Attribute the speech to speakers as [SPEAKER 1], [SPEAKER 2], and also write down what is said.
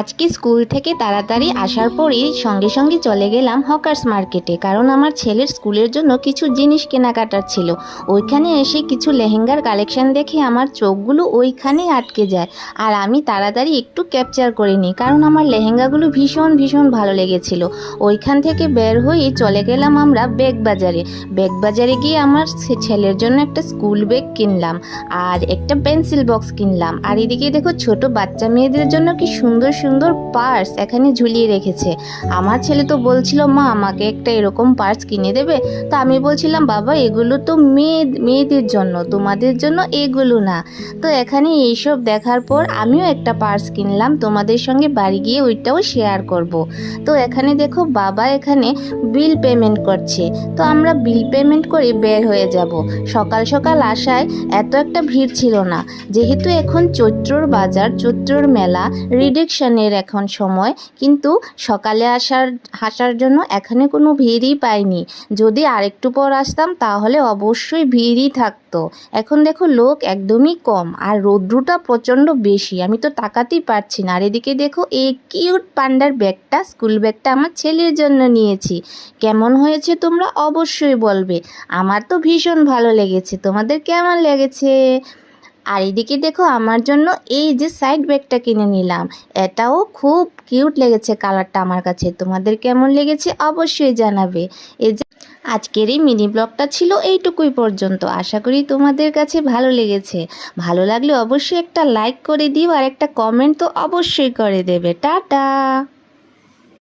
[SPEAKER 1] আজকে স্কুল থেকে তাড়াতাড়ি আসার পরেই সঙ্গে সঙ্গে চলে গেলাম হকার্স মার্কেটে, কারণ আমার ছেলের স্কুলের জন্য কিছু জিনিস কেনাকাটার ছিল। ওইখানে এসে কিছু লেহেঙ্গার কালেকশন দেখে আমার চোখগুলো ওইখানেই আটকে যায়। আর আমি তাড়াতাড়ি একটু ক্যাপচার করে নিই, কারণ আমার লেহেঙ্গাগুলো ভীষণ ভীষণ ভালো লেগেছিল। ওইখান থেকে বের হয়ে চলে গেলাম আমরা ব্যাগ বাজারে। ব্যাগ বাজারে গিয়ে আমার ছেলের জন্য একটা স্কুল ব্যাগ কিনলাম আর একটা পেন্সিল বক্স কিনলাম। আর এদিকে দেখো ছোট বাচ্চা মেয়েদের জন্য কি সুন্দর সুন্দর পার্স এখানে ঝুলিয়ে রেখেছে। আমার ছেলে তো বলছিল, মা আমাকে একটা এরকম পার্স কিনে দেবে। তো আমি বলছিলাম, বাবা এগুলো তো মেয়েদের জন্য, তোমাদের জন্য এগুলো না। তো এখানে এইসব দেখার পর আমিও একটা পার্স কিনলাম, তোমাদের সঙ্গে বাড়ি গিয়ে ওইটাও শেয়ার করব। তো এখানে দেখো বাবা এখানে বিল পেমেন্ট করছে। তো আমরা বিল পেমেন্ট করে বের হয়ে যাব। সকাল সকাল আসায় এত একটা ভিড় ছিল না, যেহেতু এখন চৈত্রর বাজার, চৈত্রর মেলা, রিডাকশনের এখন সময়, কিন্তু সকালে আসার জন্য এখানে কোনো ভিড়ই পাইনি। যদি আরেকটু পর আসতাম তাহলে অবশ্যই ভিড়ই থাকতো। এখন দেখো লোক একদমই কম আর রৌদ্রটা প্রচণ্ড বেশি, আমি তো তাকাতেই পারছি না। আর এদিকে দেখো এই কিউট পান্ডার ব্যাগটা, স্কুল ব্যাগটা আমার ছেলের জন্য নিয়েছি। কেমন হয়েছে তোমরা অবশ্যই বলবে। আমার তো ভীষণ ভালো লেগেছে, তোমাদের কেমন লেগেছে? আর এদিকে দেখো আমার জন্য এই যে সাইড ব্যাগটা কিনে নিলাম, এটাও খুব কিউট লেগেছে কালারটা আমার কাছে। তোমাদের কেমন লেগেছে অবশ্যই জানাবে। এই যে আজকের এই মিনি ব্লগটা ছিল এইটুকুই পর্যন্ত। আশা করি তোমাদের কাছে ভালো লেগেছে। ভালো লাগলে অবশ্যই একটা লাইক করে দিও আর একটা কমেন্ট তো অবশ্যই করে দেবে। টাটা।